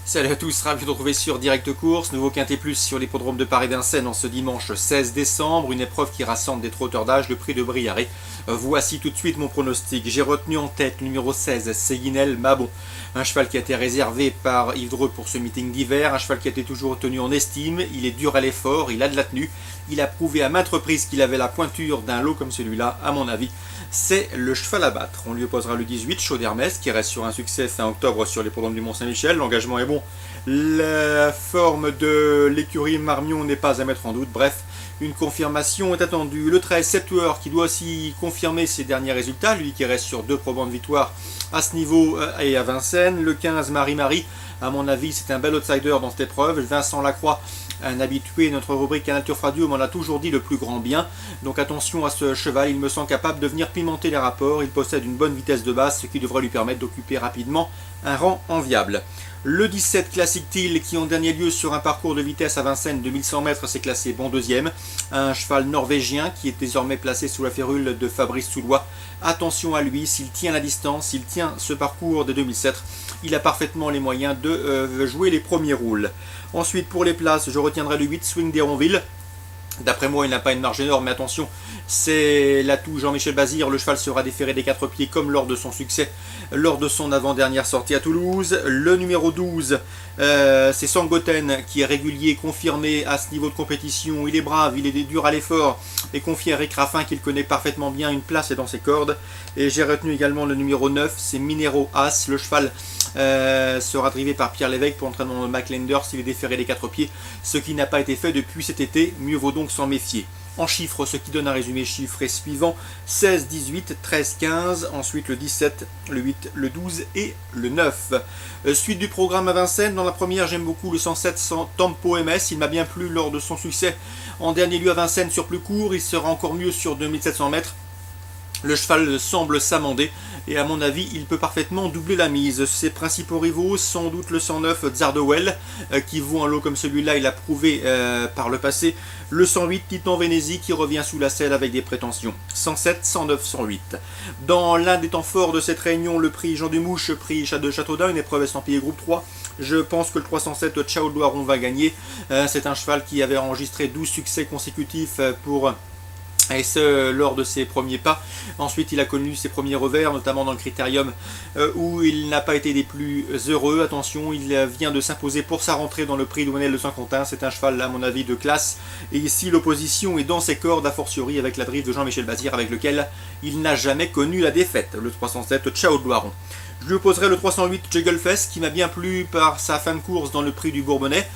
Salut à tous, ravi de vous retrouver sur Direct Course, nouveau Quintet Plus sur l'hippodrome de Paris-Vincennes en ce dimanche 16 décembre, une épreuve qui rassemble des trotteurs d'âge, le prix de Briaré. Voici tout de suite mon pronostic. J'ai retenu en tête le numéro 16, Séguinel Mabon, un cheval qui a été réservé par Yves Dreux pour ce meeting d'hiver, un cheval qui a été toujours tenu en estime, il est dur à l'effort, il a de la tenue, il a prouvé à maintes reprises qu'il avait la pointure d'un lot comme celui-là, à mon avis. C'est le cheval à battre. On lui opposera le 18, Chaud d'Hermès, qui reste sur un succès fin octobre sur l'hippodrome du Mont-Saint-Michel. L'engagement est bon. La forme de l'écurie Marmion n'est pas à mettre en doute. Bref, une confirmation est attendue. Le 13, Septuor, qui doit aussi confirmer ses derniers résultats, lui qui reste sur deux probants de victoire à ce niveau et à Vincennes. Le 15, Marie-Marie, à mon avis, c'est un bel outsider dans cette épreuve. Vincent Lacroix, un habitué de notre rubrique Canal Turf Radio, m'en a toujours dit le plus grand bien. Donc attention à ce cheval, il me semble capable de venir pimenter les rapports. Il possède une bonne vitesse de base, ce qui devrait lui permettre d'occuper rapidement un rang enviable. Le 17, Classic Teal, qui en dernier lieu sur un parcours de vitesse à Vincennes de 1100 mètres s'est classé bon deuxième. Un cheval norvégien qui est désormais placé sous la férule de Fabrice Soulois. Attention à lui, s'il tient la distance, s'il tient ce parcours de 2007, il a parfaitement les moyens de jouer les premiers rôles. Ensuite, pour les places, je retiendrai le 8, Swing d'Héronville. D'après moi, il n'a pas une marge énorme, mais attention, c'est l'atout Jean-Michel Bazir. Le cheval sera déféré des quatre pieds comme lors de son succès, lors de son avant-dernière sortie à Toulouse. Le numéro 12, c'est Sangoten, qui est régulier, confirmé à ce niveau de compétition. Il est brave, il est dur à l'effort, et confié à Eric Raffin, qu'il connaît parfaitement bien, une place est dans ses cordes. Et j'ai retenu également le numéro 9, c'est Minero As. Le cheval sera drivé par Pierre Lévesque pour l'entraînement de McLenders. Il est déféré des quatre pieds, ce qui n'a pas été fait depuis cet été. Mieux vaut donc s'en méfier. En chiffres, ce qui donne un résumé chiffré suivant: 16, 18, 13, 15, ensuite le 17, le 8, le 12 et le 9. Suite du programme à Vincennes. Dans la première, j'aime beaucoup le 107 Tempo MS, il m'a bien plu lors de son succès en dernier lieu à Vincennes sur plus court, il sera encore mieux sur 2700 mètres. Le cheval semble s'amender et à mon avis, il peut parfaitement doubler la mise. Ses principaux rivaux, sans doute le 109 Zardewell, qui vaut un lot comme celui-là, il a prouvé par le passé. Le 108 Titan Vénézie, qui revient sous la selle avec des prétentions. 107, 109, 108. Dans l'un des temps forts de cette réunion, le prix Jean Dumouche, prix de Châteaudun, une épreuve estampillée groupe 3. Je pense que le 307 Ciao de Loiron va gagner. C'est un cheval qui avait enregistré 12 succès consécutifs et ce, lors de ses premiers pas. Ensuite, il a connu ses premiers revers, notamment dans le Critérium, où il n'a pas été des plus heureux. Attention, il vient de s'imposer pour sa rentrée dans le prix Douanel de Saint-Quentin. C'est un cheval, à mon avis, de classe. Et ici, l'opposition est dans ses cordes, a fortiori avec la drive de Jean-Michel Bazir, avec lequel il n'a jamais connu la défaite. Le 307 Ciao de Loiron. Je lui opposerai le 308 Jugglefest, qui m'a bien plu par sa fin de course dans le prix du Bourbonnais.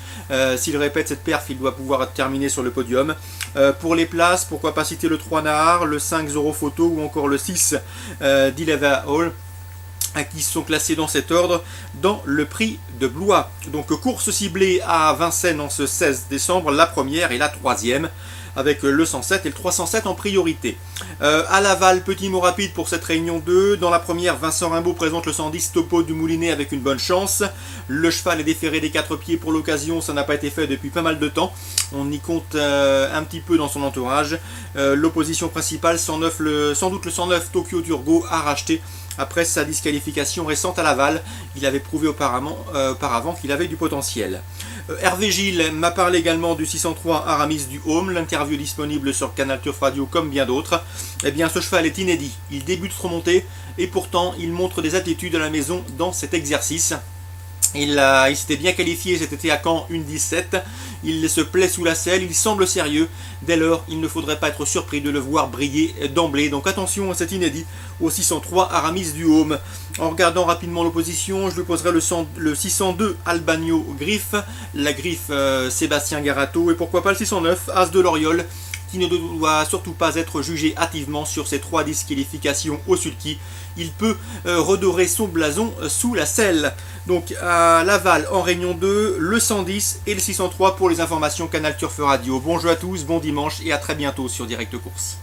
S'il répète cette perf, il doit pouvoir terminer sur le podium. Pour les places, pourquoi pas citer le 3 Nahar, le 5 Zoro Photo ou encore le 6 Dileva Hall, qui sont classés dans cet ordre dans le prix de Blois. Donc course ciblée à Vincennes en ce 16 décembre, la première et la troisième, avec le 107 et le 307 en priorité. À Laval, petit mot rapide pour cette réunion 2. Dans la première, Vincent Rimbaud présente le 110 Topo du Moulinet avec une bonne chance. Le cheval est déféré des quatre pieds pour l'occasion, ça n'a pas été fait depuis pas mal de temps. On y compte un petit peu dans son entourage. L'opposition principale, sans doute le 109 Tokyo Turbo, a racheté après sa disqualification récente à Laval. Il avait prouvé auparavant qu'il avait du potentiel. Hervé Gilles m'a parlé également du 603 Aramis du Home, l'interview disponible sur Canal Turf Radio comme bien d'autres. Eh bien, ce cheval est inédit, il débute son montée et pourtant il montre des attitudes à la maison dans cet exercice. Il s'était bien qualifié cet été à Caen, une 17. Il se plaît sous la selle, il semble sérieux. Dès lors, il ne faudrait pas être surpris de le voir briller d'emblée. Donc attention à cet inédit au 603 Aramis du Home. En regardant rapidement l'opposition, je lui poserai le 602 Albagno Griffe, la griffe Sébastien Garato, et pourquoi pas le 609 As de l'Oriole, qui ne doit surtout pas être jugé hâtivement sur ses 3 disqualifications au sulky. Il peut redorer son blason sous la selle. Donc à Laval en réunion 2, le 110 et le 603 pour les informations Canal Turf Radio. Bonjour à tous, bon dimanche et à très bientôt sur Direct Course.